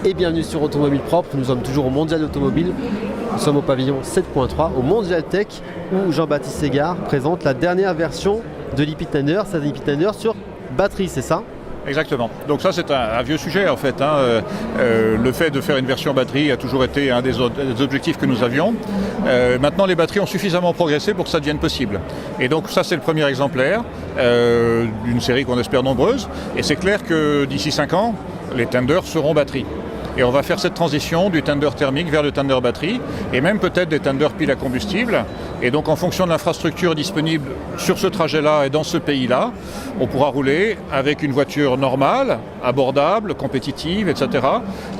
et bienvenue sur Automobile Propre. Nous sommes toujours au Mondial Automobile. Nous sommes au pavillon 7.3 au Mondial Tech où Jean-Baptiste Ségard présente la dernière version de l'e-Pitender, c'est un e-Pitender sur batterie, c'est ça? Exactement. Donc ça c'est un vieux sujet en fait. Le fait de faire une version batterie a toujours été un des objectifs que nous avions. Maintenant les batteries ont suffisamment progressé pour que ça devienne possible. Et donc ça c'est le premier exemplaire d'une série qu'on espère nombreuse. Et c'est clair que d'ici 5 ans, les tenders seront batteries. Et on va faire cette transition du tender thermique vers le tender batterie, et même peut-être des tenders piles à combustible. Et donc en fonction de l'infrastructure disponible sur ce trajet-là et dans ce pays-là, on pourra rouler avec une voiture normale, abordable, compétitive, etc.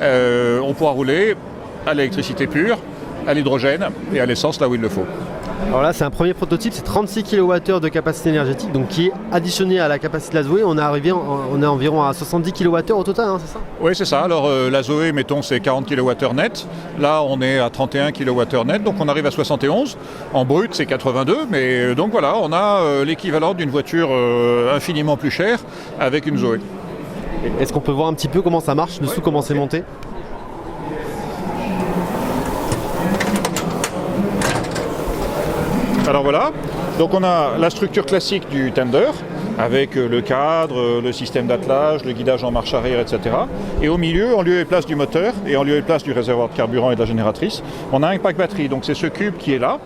On pourra rouler à l'électricité pure, à l'hydrogène et à l'essence là où il le faut. Alors là c'est un premier prototype, c'est 36 kWh de capacité énergétique, donc qui est additionné à la capacité de la Zoé. On est environ à 70 kWh au total, hein, c'est ça? Oui c'est ça, alors la Zoé mettons c'est 40 kWh net, là on est à 31 kWh net, donc on arrive à 71, en brut c'est 82, mais donc voilà, on a l'équivalent d'une voiture infiniment plus chère avec une Zoé. Est-ce qu'on peut voir un petit peu comment ça marche dessous, comment c'est monté? Alors voilà, donc on a la structure classique du tender avec le cadre, le système d'attelage, le guidage en marche arrière, etc. Et au milieu, en lieu et place du moteur et en lieu et place du réservoir de carburant et de la génératrice, on a un pack batterie. Donc c'est ce cube qui est là.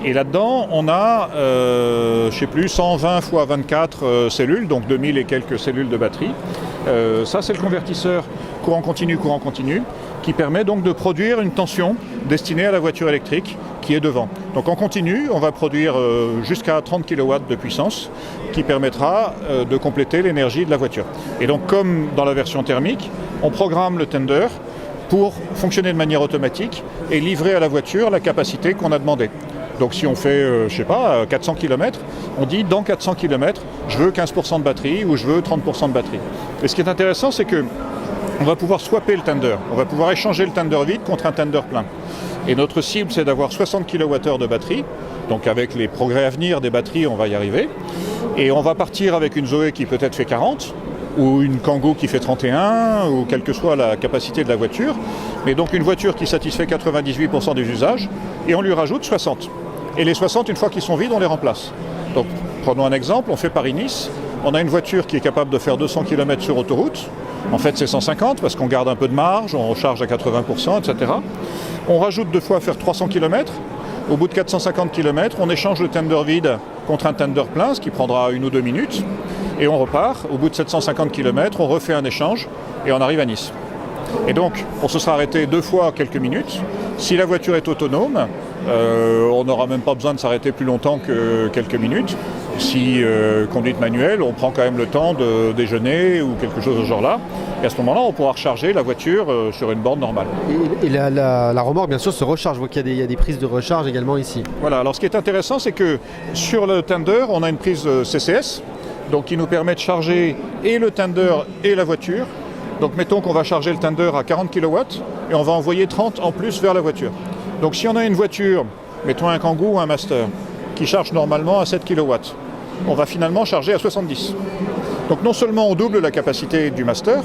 Et là-dedans, on a, 120 x 24 cellules, donc 2000 et quelques cellules de batterie. Ça, c'est le convertisseur courant continu, qui permet donc de produire une tension destinée à la voiture électrique qui est devant. Donc en continu, on va produire jusqu'à 30 kW de puissance qui permettra de compléter l'énergie de la voiture. Et donc comme dans la version thermique, on programme le tender pour fonctionner de manière automatique et livrer à la voiture la capacité qu'on a demandée. Donc si on fait, 400 km, on dit dans 400 km, je veux 15% de batterie ou je veux 30% de batterie. Et ce qui est intéressant, c'est que on va pouvoir swapper le tender, on va pouvoir échanger le tender vide contre un tender plein. Et notre cible, c'est d'avoir 60 kWh de batterie. Donc avec les progrès à venir des batteries, on va y arriver. Et on va partir avec une Zoé qui peut-être fait 40, ou une Kangoo qui fait 31, ou quelle que soit la capacité de la voiture. Mais donc une voiture qui satisfait 98% des usages, et on lui rajoute 60. Et les 60, une fois qu'ils sont vides, on les remplace. Donc prenons un exemple, on fait Paris-Nice. On a une voiture qui est capable de faire 200 km sur autoroute. En fait, c'est 150 parce qu'on garde un peu de marge, on recharge à 80%, etc. On rajoute 2 fois à faire 300 km. Au bout de 450 km, on échange le tender vide contre un tender plein, ce qui prendra 1 ou 2 minutes. Et on repart. Au bout de 750 km, on refait un échange et on arrive à Nice. Et donc, on se sera arrêté 2 fois quelques minutes. Si la voiture est autonome, on n'aura même pas besoin de s'arrêter plus longtemps que quelques minutes. Si conduite manuelle, on prend quand même le temps de déjeuner ou quelque chose de ce genre-là. Et à ce moment-là, on pourra recharger la voiture sur une borne normale. Et la remorque, bien sûr, se recharge. Je vois qu'il y a des prises de recharge également ici. Voilà, alors ce qui est intéressant, c'est que sur le tender, on a une prise CCS, donc qui nous permet de charger et le tender et la voiture. Donc mettons qu'on va charger le tender à 40 kW et on va envoyer 30 en plus vers la voiture. Donc si on a une voiture, mettons un Kangoo ou un Master, qui charge normalement à 7 kW, on va finalement charger à 70. Donc non seulement on double la capacité du Master,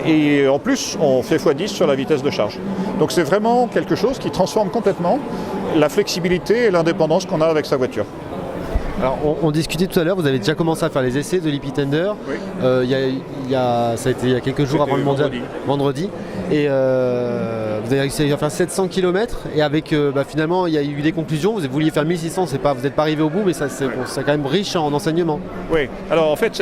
et en plus on fait x10 sur la vitesse de charge. Donc c'est vraiment quelque chose qui transforme complètement la flexibilité et l'indépendance qu'on a avec sa voiture. Alors on discutait tout à l'heure, vous avez déjà commencé à faire les essais de l'e-Pitender. Oui. Ça a été il y a quelques jours avant le mondial, vendredi. Et vous avez réussi à faire 700 km et avec finalement il y a eu des conclusions. Vous vouliez faire 1600, vous n'êtes pas arrivé au bout, mais c'est quand même riche en enseignements. Oui, alors en fait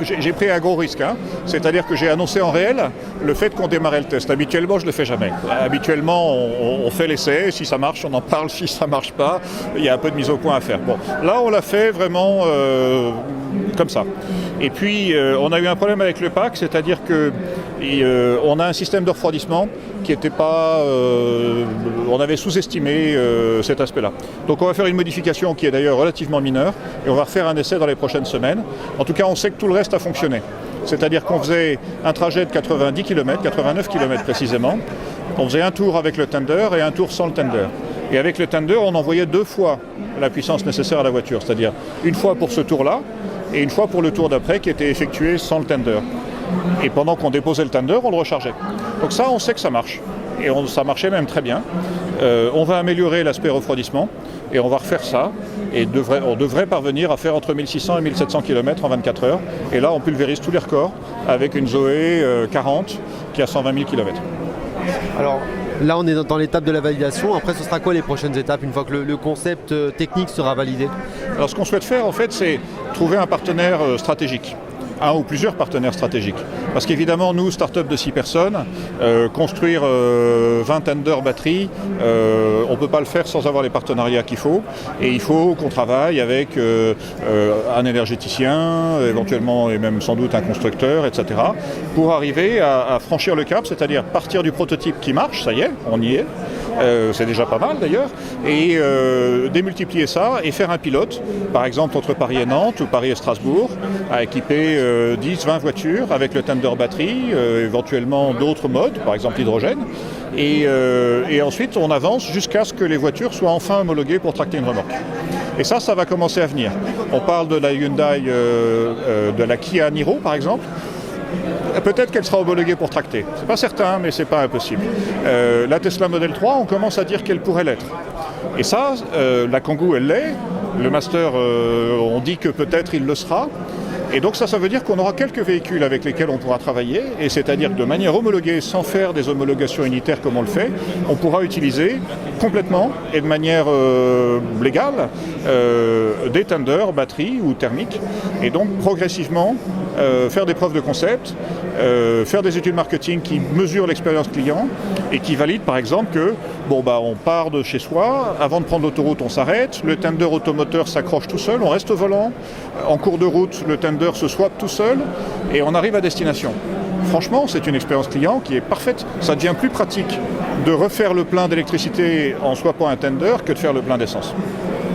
j'ai pris un gros risque, c'est-à-dire que j'ai annoncé en réel le fait qu'on démarrait le test. Habituellement je ne le fais jamais. Habituellement on fait l'essai, si ça marche on en parle, si ça ne marche pas, il y a un peu de mise au point à faire. Bon, là on l'a fait vraiment comme ça. Et puis on a eu un problème avec le pack, c'est-à-dire que on a un système de refroidissement qui n'était pas... on avait sous-estimé cet aspect-là. Donc on va faire une modification qui est d'ailleurs relativement mineure et on va refaire un essai dans les prochaines semaines. En tout cas, on sait que tout le reste a fonctionné. C'est-à-dire qu'on faisait un trajet de 90 km, 89 km précisément. On faisait un tour avec le tender et un tour sans le tender. Et avec le tender, on envoyait 2 fois la puissance nécessaire à la voiture. C'est-à-dire une fois pour ce tour-là et une fois pour le tour d'après qui était effectué sans le tender. Et pendant qu'on déposait le tender, on le rechargeait. Donc ça, on sait que ça marche. Et ça marchait même très bien. On va améliorer l'aspect refroidissement et on va refaire ça. Et on devrait parvenir à faire entre 1600 et 1700 km en 24 heures. Et là, on pulvérise tous les records avec une Zoé 40 qui a 120 000 km. Alors là, on est dans l'étape de la validation. Après, ce sera quoi les prochaines étapes une fois que le concept technique sera validé? Alors ce qu'on souhaite faire, en fait, c'est trouver un partenaire stratégique. Un ou plusieurs partenaires stratégiques. Parce qu'évidemment, nous, start-up de 6 personnes, construire 20 tenders batteries, on ne peut pas le faire sans avoir les partenariats qu'il faut. Et il faut qu'on travaille avec un énergéticien, éventuellement et même sans doute un constructeur, etc. pour arriver à franchir le cap, c'est-à-dire partir du prototype qui marche, ça y est, on y est. C'est déjà pas mal d'ailleurs, et démultiplier ça et faire un pilote, par exemple entre Paris et Nantes ou Paris et Strasbourg, à équiper 10-20 voitures avec le tender batterie, éventuellement d'autres modes, par exemple l'hydrogène, et ensuite on avance jusqu'à ce que les voitures soient enfin homologuées pour tracter une remorque. Et ça va commencer à venir. On parle de la Hyundai, de la Kia Niro par exemple. Peut-être qu'elle sera homologuée pour tracter. C'est pas certain, mais c'est pas impossible. La Tesla Model 3, on commence à dire qu'elle pourrait l'être. Et ça, la Kangoo, elle l'est. Le Master, on dit que peut-être il le sera. Et donc ça veut dire qu'on aura quelques véhicules avec lesquels on pourra travailler, et c'est-à-dire que de manière homologuée, sans faire des homologations unitaires comme on le fait, on pourra utiliser complètement et de manière légale des tenders, batteries ou thermiques, et donc progressivement faire des preuves de concept, faire des études marketing qui mesurent l'expérience client et qui valident par exemple que on part de chez soi, avant de prendre l'autoroute on s'arrête, le tender automoteur s'accroche tout seul, on reste au volant, en cours de route le tender se swap tout seul et on arrive à destination. Franchement, c'est une expérience client qui est parfaite. Ça devient plus pratique de refaire le plein d'électricité en swappant un tender que de faire le plein d'essence.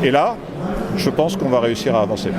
Et là, je pense qu'on va réussir à avancer.